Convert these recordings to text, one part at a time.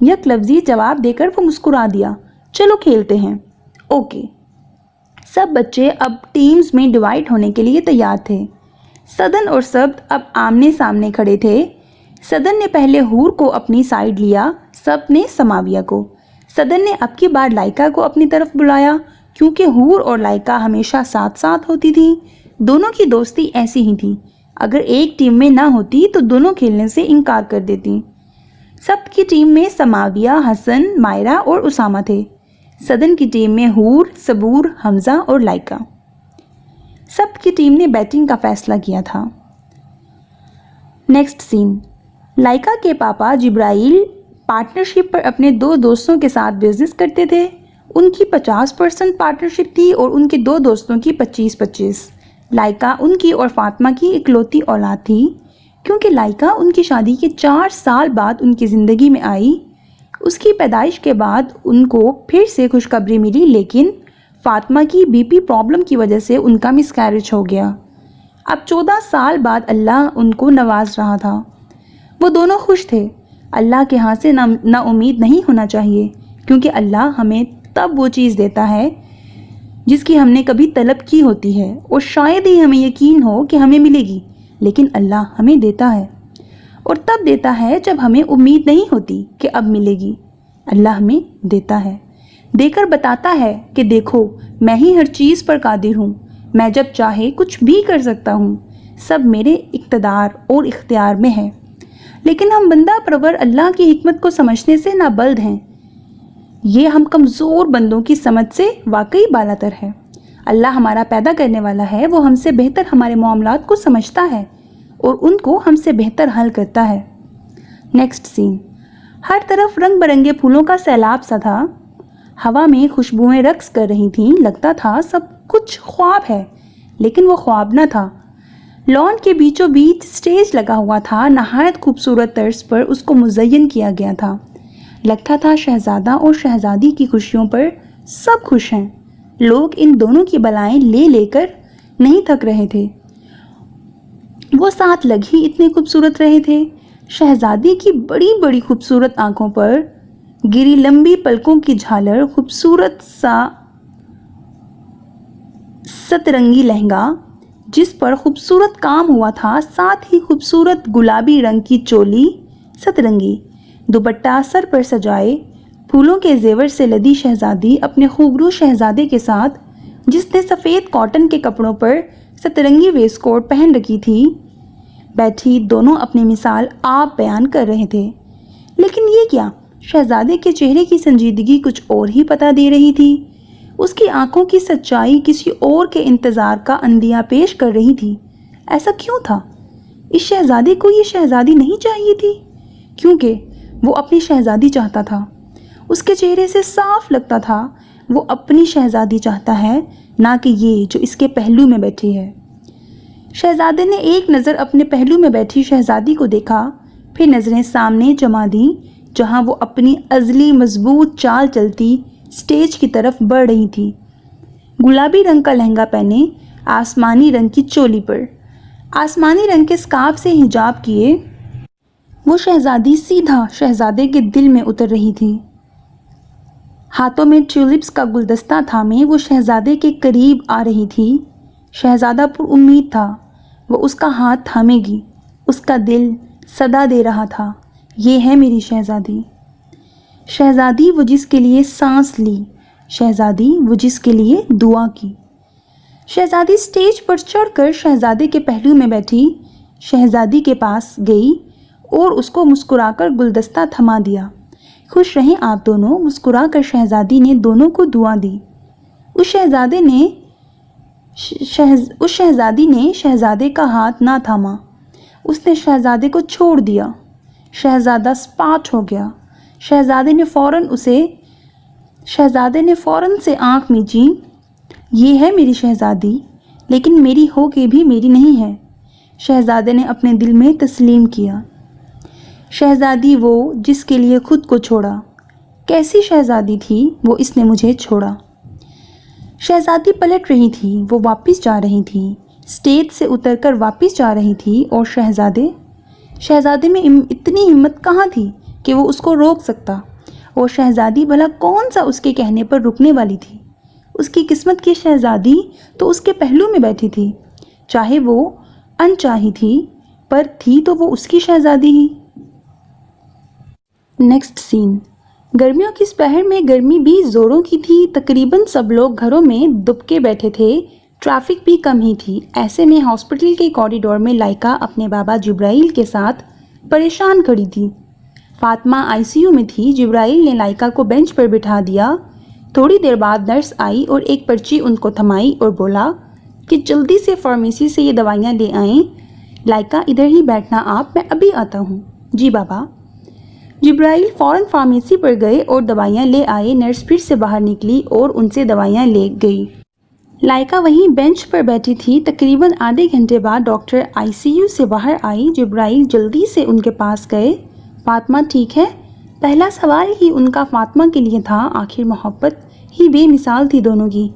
یک لفظی جواب دے کر وہ مسکرا دیا۔ چلو کھیلتے ہیں۔ اوکے۔ سب بچے اب ٹیمز میں ڈیوائیڈ ہونے کے لیے تیار تھے۔ سدن اور سبت اب آمنے سامنے کھڑے تھے۔ سدن نے پہلے حور کو اپنی سائیڈ لیا، سبت نے سماویہ کو۔ سدن نے اب کی بار لائکا کو اپنی طرف بلایا کیونکہ حور اور لائکا ہمیشہ ساتھ ساتھ ہوتی تھیں۔ دونوں کی دوستی ایسی ہی تھی، اگر ایک ٹیم میں نہ ہوتی تو دونوں کھیلنے سے انکار کر دیتی۔ سبت کی ٹیم میں سماویہ، حسن، مائرہ اور اسامہ تھے۔ سدن کی ٹیم میں حور، صبور، حمزہ اور لائکا۔ سبت کی ٹیم نے بیٹنگ کا فیصلہ کیا تھا۔ نیکسٹ سین۔ لائکا کے پاپا جبرائیل پارٹنرشپ پر اپنے دو دوستوں کے ساتھ بزنس کرتے تھے۔ ان کی 50% پارٹنرشپ تھی اور ان کے دو دوستوں کی 25-25۔ لائکا ان کی اور فاطمہ کی اکلوتی اولاد تھی۔ کیونکہ لائکا ان کی شادی کے 4 سال بعد ان کی زندگی میں آئی، اس کی پیدائش کے بعد ان کو پھر سے خوشخبری ملی، لیکن فاطمہ کی BP پرابلم کی وجہ سے ان کا مس کیریج ہو گیا۔ اب 14 سال بعد اللہ ان کو نواز رہا تھا۔ وہ دونوں خوش تھے۔ اللہ کے ہاں سے نا امید نہیں ہونا چاہیے، کیونکہ اللہ ہمیں تب وہ چیز دیتا ہے جس کی ہم نے کبھی طلب کی ہوتی ہے اور شاید ہی ہمیں یقین ہو کہ ہمیں ملے گی، لیکن اللہ ہمیں دیتا ہے اور تب دیتا ہے جب ہمیں امید نہیں ہوتی کہ اب ملے گی۔ اللہ ہمیں دیتا ہے، دے کر بتاتا ہے کہ دیکھو میں ہی ہر چیز پر قادر ہوں، میں جب چاہے کچھ بھی کر سکتا ہوں، سب میرے اقتدار اور اختیار میں ہے۔ لیکن ہم بندہ پرور اللہ کی حکمت کو سمجھنے سے نابلد ہیں۔ یہ ہم کمزور بندوں کی سمجھ سے واقعی بالاتر ہے۔ اللہ ہمارا پیدا کرنے والا ہے، وہ ہم سے بہتر ہمارے معاملات کو سمجھتا ہے اور ان کو ہم سے بہتر حل کرتا ہے۔ نیکسٹ سین۔ ہر طرف رنگ برنگے پھولوں کا سیلاب سا تھا۔ ہوا میں خوشبوئیں رقص کر رہی تھیں، لگتا تھا سب کچھ خواب ہے، لیکن وہ خواب نہ تھا۔ لان کے بیچوں بیچ سٹیج لگا ہوا تھا، نہایت خوبصورت طرز پر اس کو مزین کیا گیا تھا۔ لگتا تھا شہزادہ اور شہزادی کی خوشیوں پر سب خوش ہیں۔ لوگ ان دونوں کی بلائیں لے لے کر نہیں تھک رہے تھے۔ وہ ساتھ لگ ہی اتنے خوبصورت رہے تھے۔ شہزادی کی بڑی بڑی خوبصورت آنکھوں پر گری لمبی پلکوں کی جھالر، خوبصورت سا سترنگی لہنگا جس پر خوبصورت کام ہوا تھا، ساتھ ہی خوبصورت گلابی رنگ کی چولی سترنگی، دوپٹہ سر پر سجائے پھولوں کے زیور سے لدی شہزادی اپنے خوبرو شہزادے کے ساتھ، جس نے سفید کاٹن کے کپڑوں پر سترنگی ویسٹ کوٹ پہن رکھی تھی، بیٹھی دونوں اپنی مثال آپ بیان کر رہے تھے۔ لیکن یہ کیا؟ شہزادے کے چہرے کی سنجیدگی کچھ اور ہی پتہ دے رہی تھی۔ اس کی آنکھوں کی سچائی کسی اور کے انتظار کا اندیہ پیش کر رہی تھی۔ ایسا کیوں تھا؟ اس شہزادے کو یہ شہزادی نہیں چاہیے تھی، کیونکہ وہ اپنی شہزادی چاہتا تھا۔ اس کے چہرے سے صاف لگتا تھا وہ اپنی شہزادی چاہتا ہے، نہ کہ یہ جو اس کے پہلو میں بیٹھی ہے۔ شہزادے نے ایک نظر اپنے پہلو میں بیٹھی شہزادی کو دیکھا، پھر نظریں سامنے جما دیں جہاں وہ اپنی ازلی مضبوط چال چلتی سٹیج کی طرف بڑھ رہی تھی۔ گلابی رنگ کا لہنگا پہنے، آسمانی رنگ کی چولی پر آسمانی رنگ کے اسکارف سے حجاب کیے، وہ شہزادی سیدھا شہزادے کے دل میں اتر رہی تھی۔ ہاتھوں میں ٹیولپس کا گلدستہ تھامے وہ شہزادے کے قریب آ رہی تھی۔ شہزادہ پر امید تھا وہ اس کا ہاتھ تھامے گی۔ اس کا دل صدا دے رہا تھا، یہ ہے میری شہزادی۔ شہزادی وہ جس کے لیے سانس لی، شہزادی وہ جس کے لیے دعا کی۔ شہزادی سٹیج پر چڑھ کر شہزادے کے پہلو میں بیٹھی، شہزادی کے پاس گئی اور اس کو مسکرا کر گلدستہ تھما دیا۔ خوش رہیں آپ دونوں، مسکرا کر شہزادی نے دونوں کو دعا دی۔ اس شہزادی نے شہزادے کا ہاتھ نہ تھاما، اس نے شہزادے کو چھوڑ دیا۔ شہزادہ سپاٹ ہو گیا۔ شہزادے نے فوراً سے آنکھ میچی۔ یہ ہے میری شہزادی، لیکن میری ہو کے بھی میری نہیں ہے، شہزادے نے اپنے دل میں تسلیم کیا۔ شہزادی وہ جس کے لیے خود کو چھوڑا، کیسی شہزادی تھی وہ، اس نے مجھے چھوڑا۔ شہزادی پلٹ رہی تھی، وہ واپس جا رہی تھی، سٹیج سے اتر کر واپس جا رہی تھی، اور شہزادے میں اتنی ہمت کہاں تھی کہ وہ اس کو روک سکتا۔ اور شہزادی بھلا کون سا اس کے کہنے پر رکنے والی تھی؟ اس کی قسمت کی شہزادی تو اس کے پہلو میں بیٹھی تھی، چاہے وہ انچاہی تھی، پر تھی تو وہ اس کی شہزادی ہی۔ نیکسٹ سین۔ گرمیوں کی پہر میں گرمی بھی زوروں کی تھی، تقریباً سب لوگ گھروں میں دبکے بیٹھے تھے، ٹریفک بھی کم ہی تھی۔ ایسے میں ہاسپٹل کے کوریڈور میں لائکا اپنے بابا جبرائیل کے ساتھ پریشان کھڑی تھی۔ فاطمہ آئی سی یو میں تھی۔ جبرائیل نے لائکا کو بینچ پر بٹھا دیا۔ تھوڑی دیر بعد نرس آئی اور ایک پرچی ان کو تھمائی اور بولا کہ جلدی سے فارمیسی سے یہ دوائیاں لے آئیں۔ لائکا ادھر ہی بیٹھنا آپ، میں ابھی آتا ہوں۔ جی بابا۔ جبرائیل فوراً فارمیسی پر گئے اور دوائیاں لے آئے۔ نرس پھر سے باہر نکلی اور ان سے دوائیاں لے گئی۔ لائکا وہیں بینچ پر بیٹھی تھی۔ تقریباً آدھے گھنٹے بعد ڈاکٹر آئی سی یو سے باہر آئی۔ جبرائیل جلدی سے ان کے پاس گئے۔ فاطمہ ٹھیک ہے؟ پہلا سوال ہی ان کا فاطمہ کے لیے تھا۔ آخر محبت ہی بے مثال تھی دونوں کی۔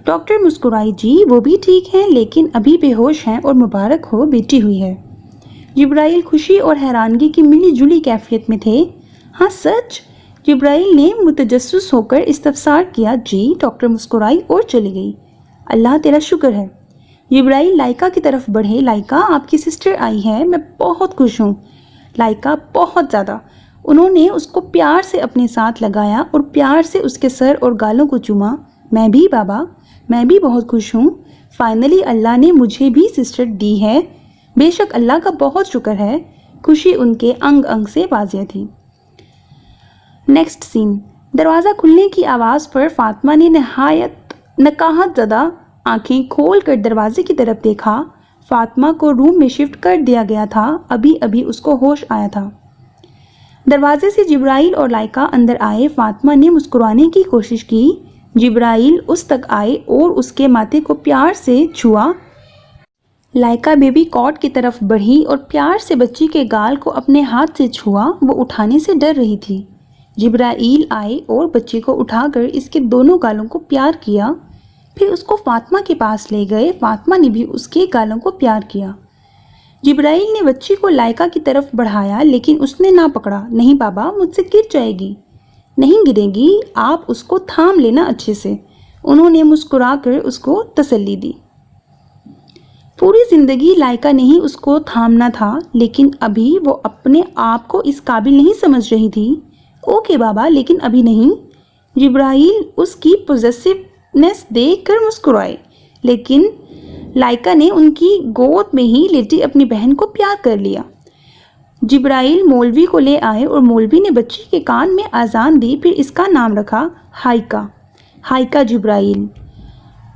ڈاکٹر مسکرائی، جی وہ بھی ٹھیک ہیں، لیکن ابھی بے ہوش ہیں، اور مبارک ہو بیٹی ہوئی ہے۔ جبرائیل خوشی اور حیرانگی کی ملی جلی کیفیت میں تھے۔ ہاں سچ؟ جبرائیل نے متجسس ہو کر استفسار کیا۔ جی، ڈاکٹر مسکرائی اور چلی گئی۔ اللہ تیرا شکر ہے۔ جبرائیل لائکا کی طرف بڑھے۔ لائکا، آپ کی سسٹر آئی ہے، میں بہت خوش ہوں۔ لائکا، بہت زیادہ۔ انہوں نے اس کو پیار سے اپنے ساتھ لگایا اور پیار سے اس کے سر اور گالوں کو چوما۔ میں بھی بابا، میں بھی بہت خوش ہوں۔ فائنلی اللہ نے مجھے بھی سسٹر دی ہے۔ بے شک اللہ کا بہت شکر ہے۔ خوشی ان کے انگ انگ سے واضح تھی۔ نیکسٹ سین۔ دروازہ کھلنے کی آواز پر فاطمہ نے نہایت نکاہت زدہ آنکھیں کھول کر دروازے کی طرف دیکھا۔ فاطمہ کو روم میں شفٹ کر دیا گیا تھا۔ ابھی ابھی اس کو ہوش آیا تھا۔ دروازے سے جبرائیل اور لائکا اندر آئے۔ فاطمہ نے مسکرانے کی کوشش کی۔ جبرائیل اس تک آئے اور اس کے ماتھے کو پیار سے چھوا۔ لائکا بیبی کاٹ کی طرف بڑھی اور پیار سے بچی کے گال کو اپنے ہاتھ سے چھوا۔ وہ اٹھانے سے ڈر رہی تھی۔ جبرائیل آئے اور بچے کو اٹھا کر اس کے دونوں گالوں کو پیار کیا، پھر اس کو فاطمہ کے پاس لے گئے۔ فاطمہ نے بھی اس کے گالوں کو پیار کیا۔ جبرائیل نے بچی کو لائکا کی طرف بڑھایا، لیکن اس نے نہ پکڑا۔ نہیں بابا، مجھ سے گر جائے گی۔ نہیں گرے گی، آپ اس کو تھام لینا اچھے سے۔ انہوں نے مسکرا کر اس کو تسلی دی۔ پوری زندگی لائکا نے ہی اس کو تھامنا تھا، لیکن ابھی وہ اپنے آپ کو اس قابل نہیں سمجھ رہی تھی۔ اوکے بابا، لیکن ابھی نہیں۔ جبرائیل اس کی پوزیسونیس دیکھ کر مسکرائے، لیکن لائکا نے ان کی گود میں ہی لیٹی اپنی بہن کو پیار کر لیا۔ جبرائیل مولوی کو لے آئے اور مولوی نے بچی کے کان میں اذان دی، پھر اس کا نام رکھا ہائیکا۔ ہائیکا جبرائیل۔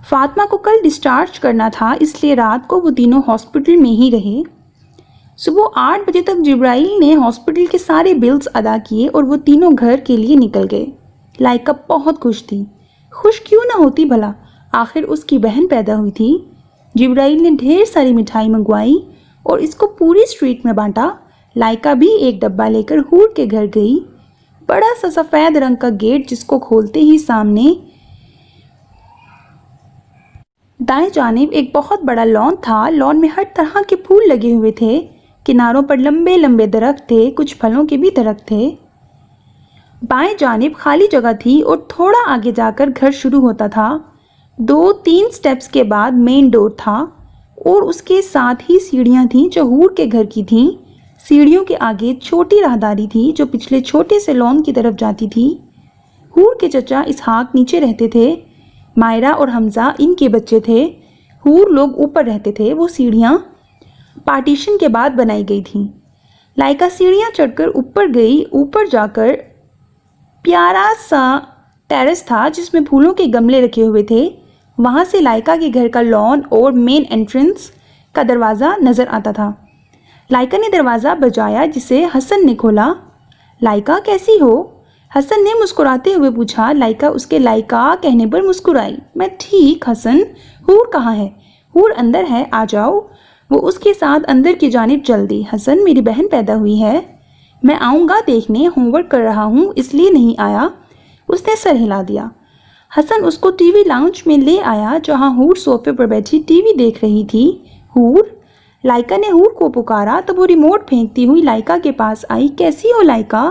فاطمہ کو کل ڈسچارج کرنا تھا، اس لیے رات کو وہ تینوں ہاسپٹل میں ہی رہے۔ صبح 8 بجے تک جبرائیل نے ہاسپٹل کے سارے بلز ادا کیے اور وہ تینوں گھر کے لیے نکل گئے۔ لائکا بہت خوش تھی۔ خوش کیوں نہ ہوتی بھلا، آخر اس کی بہن پیدا ہوئی تھی۔ جبرائیل نے ڈھیر ساری مٹھائی منگوائی اور اس کو پوری اسٹریٹ میں بانٹا۔ لائکا بھی ایک ڈبہ لے کر حور کے گھر گئی۔ بڑا سا سفید رنگ کا گیٹ، جس کو کھولتے ہی سامنے دائیں جانب ایک بہت بڑا لان تھا۔ لان میں ہر طرح کے پھول لگے ہوئے تھے۔ کناروں پر لمبے لمبے درخت تھے، کچھ پھلوں کے بھی درخت تھے۔ بائیں جانب خالی جگہ تھی اور تھوڑا آگے جا کر گھر شروع ہوتا تھا۔ 2-3 سٹیپس کے بعد مین ڈور تھا اور اس کے ساتھ ہی سیڑھیاں تھیں جو حور کے گھر کی تھیں۔ سیڑھیوں کے آگے چھوٹی راہداری تھی جو پچھلے چھوٹے سے لان کی طرف جاتی تھی۔ حور کے چچا اسحاق نیچے رہتے تھے۔ مائرہ اور حمزہ ان کے بچے تھے۔ حور لوگ اوپر رہتے تھے۔ وہ سیڑھیاں پارٹیشن کے بعد بنائی گئی تھیں۔ لائکا سیڑھیاں چڑھ کر اوپر گئی۔ اوپر جا کر پیارا سا ٹیرس تھا جس میں پھولوں کے گملے رکھے ہوئے تھے۔ وہاں سے لائکا کے گھر کا لان اور مین انٹرنس کا دروازہ نظر آتا تھا۔ لائکا نے دروازہ بجایا، جسے حسن نے کھولا۔ لائکا کیسی ہو؟ حسن نے مسکراتے ہوئے پوچھا۔ لائکا اس کے لائکا کہنے پر مسکرائی۔ میں ٹھیک حسن، حور کہاں ہے؟ حور اندر ہے، آ جاؤ۔ وہ اس کے ساتھ اندر کی جانب چل دی۔ حسن، میری بہن پیدا ہوئی ہے، میں آؤں گا دیکھنے، ہوم ورک کر رہا ہوں اس لیے نہیں آیا۔ اس نے سر ہلا دیا۔ حسن اس کو ٹی وی لاؤنج میں لے آیا جہاں حور صوفے پر بیٹھی ٹی وی دیکھ رہی تھی۔ حور؟ لائکا نے حور کو پکارا، تب وہ ریموٹ پھینکتی ہوئی لائکا کے پاس آئی۔ کیسی ہو Laika?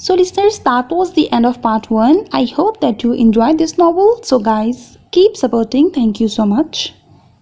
So listeners, that was the end of part 1. I hope that you enjoyed this novel. So guys, keep supporting. Thank you so much.